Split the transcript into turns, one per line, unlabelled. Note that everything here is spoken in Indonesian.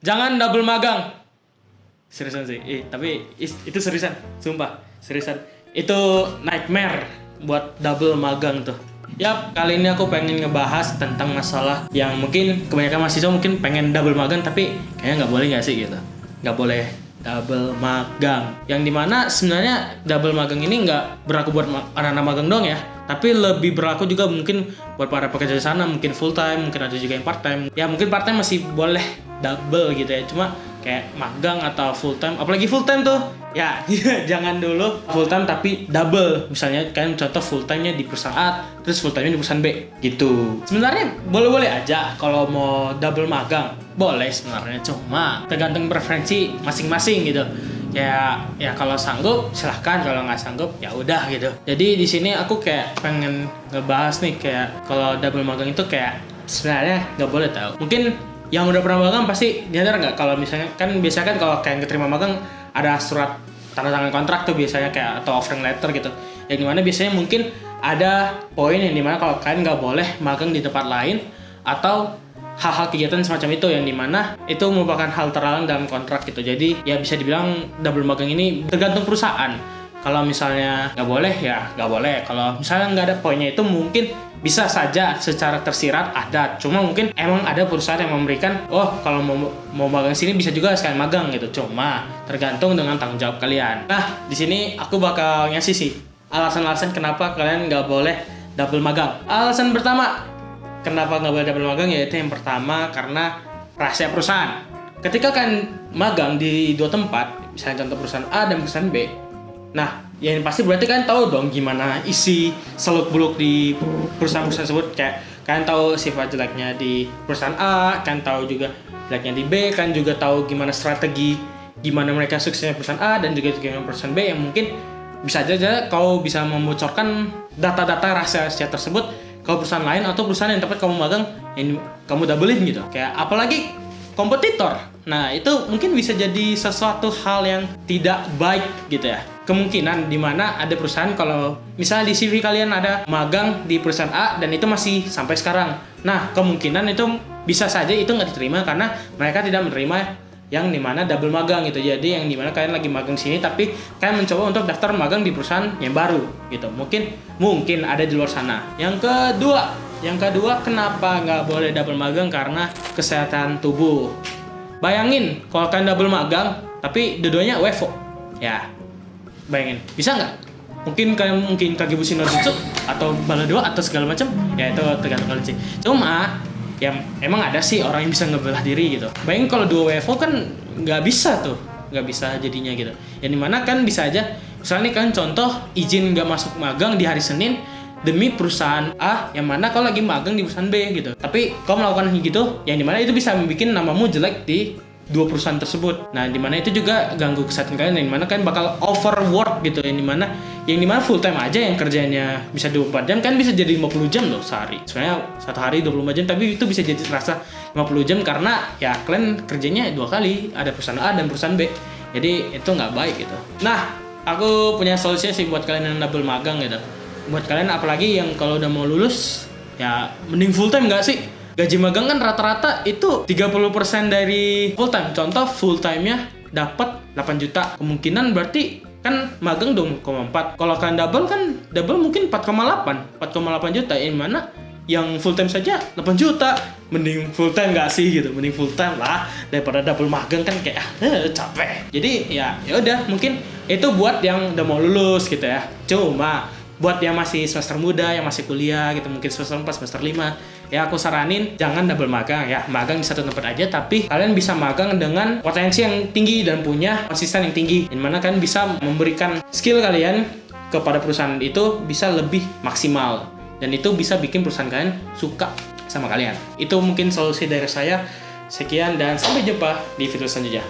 Jangan double magang. Seriusan sih. Tapi itu seriusan, sumpah. Seriusan. Itu nightmare buat double magang tuh. Yap, kali ini aku pengen ngebahas tentang masalah yang mungkin kebanyakan mahasiswa mungkin pengen double magang, tapi kayaknya nggak boleh nggak sih gitu. Nggak boleh double magang. Yang dimana sebenarnya double magang ini nggak berlaku buat anak-anak magang dong ya, tapi lebih berlaku juga mungkin buat para pekerja di sana, mungkin full time, mungkin ada juga yang part time. Ya mungkin part time masih boleh double gitu ya, cuma kayak magang atau full time, apalagi full time tuh ya jangan dulu full time tapi double. Misalnya kalian contoh full time-nya di perusahaan A terus full time-nya di perusahaan B gitu. Sebenarnya boleh-boleh aja kalau mau double magang, boleh sebenarnya, cuma tergantung preferensi masing-masing gitu. Ya kalau sanggup silahkan, kalau nggak sanggup ya udah gitu. Jadi di sini aku kayak pengen ngebahas nih, kayak kalau double magang itu kayak sebenarnya nggak boleh tahu. Mungkin yang udah pernah magang pasti nyadar nggak kalau misalnya kan biasanya kan kalau kayak keterima magang ada surat tanda tangan kontrak tuh biasanya kayak, atau offering letter gitu, yang dimana biasanya mungkin ada poin yang dimana kalau kalian nggak boleh magang di tempat lain atau hal-hal kegiatan semacam itu, yang dimana itu merupakan hal terlarang dalam kontrak gitu. Jadi ya bisa dibilang double magang ini tergantung perusahaan. Kalau misalnya nggak boleh ya nggak boleh. Kalau misalnya nggak ada poinnya itu mungkin bisa saja secara tersirat ada. Cuma mungkin emang ada perusahaan yang memberikan, oh kalau mau magang sini bisa juga sekalian magang gitu. Cuma tergantung dengan tanggung jawab kalian. Nah di sini aku bakal ngasih sih alasan-alasan kenapa kalian nggak boleh double magang. Alasan pertama kenapa nggak boleh double magang yaitu yang pertama karena rahasia perusahaan. Ketika kalian magang di dua tempat, misalnya contoh perusahaan A dan perusahaan B, nah yang pasti berarti kalian tahu dong gimana isi seluk-beluk di perusahaan-perusahaan tersebut. Kayak kalian tahu sifat jeleknya di perusahaan A, kalian tahu juga jeleknya di B, kalian juga tahu gimana strategi, gimana mereka suksesnya perusahaan A dan juga gimana perusahaan B, yang mungkin bisa aja kau bisa membocorkan data-data rahasia tersebut ke perusahaan lain atau perusahaan yang tempat kamu magang yang kamu doublein gitu. Kayak apalagi kompetitor. Nah itu mungkin bisa jadi sesuatu hal yang tidak baik gitu ya. Kemungkinan dimana ada perusahaan, kalau misalnya di CV kalian ada magang di perusahaan A dan itu masih sampai sekarang, nah kemungkinan itu bisa saja itu nggak diterima karena mereka tidak menerima yang dimana double magang gitu. Jadi yang dimana kalian lagi magang sini tapi kalian mencoba untuk daftar magang di perusahaan yang baru gitu. Mungkin ada di luar sana. Yang kedua kenapa nggak boleh double magang? Karena kesehatan tubuh. Bayangin kalau kalian double magang tapi dua-duanya WFO ya, bayangin bisa nggak? Mungkin kage bushi no jutsu atau bala dua atau segala macam ya, itu tergantung kalian sih. Cuma ya emang ada sih orang yang bisa ngebelah diri gitu. Bayangin kalau dua WFO kan nggak bisa jadinya gitu. Yang dimana kan bisa aja misalnya kan contoh izin nggak masuk magang di hari Senin demi perusahaan A, yang mana kau lagi magang di perusahaan B gitu. Tapi kau melakukan gitu, yang dimana itu bisa membuat namamu jelek di dua perusahaan tersebut. Nah, dimana itu juga ganggu kesehatan kalian, yang dimana kalian bakal overwork gitu, yang dimana full time aja yang kerjanya bisa 24 jam kan bisa jadi 50 jam loh sehari. Sebenarnya satu hari 24 jam, tapi itu bisa jadi terasa 50 jam karena ya kalian kerjanya dua kali, ada perusahaan A dan perusahaan B. Jadi itu nggak baik gitu. Nah, aku punya solusi sih buat kalian yang double magang gitu. Buat kalian apalagi yang kalau udah mau lulus ya mending full time nggak sih? Gaji magang kan rata-rata itu 30% dari full time. Contoh full time-nya dapat 8 juta. Kemungkinan berarti kan magang 2,4. Kalau kalian double mungkin 4,8 juta. Yang mana yang full time saja 8 juta. Mending full time nggak sih gitu? Mending full time lah daripada double magang kan kayak capek. Jadi ya udah, mungkin itu buat yang udah mau lulus gitu ya. Cuma buat yang masih semester muda, yang masih kuliah gitu, mungkin semester 4, semester 5, ya aku saranin jangan double magang ya. Magang di satu tempat aja, tapi kalian bisa magang dengan potensi yang tinggi dan punya konsisten yang tinggi, dimana kalian bisa memberikan skill kalian kepada perusahaan itu bisa lebih maksimal, dan itu bisa bikin perusahaan kalian suka sama kalian. Itu mungkin solusi dari saya. Sekian dan sampai jumpa di video selanjutnya.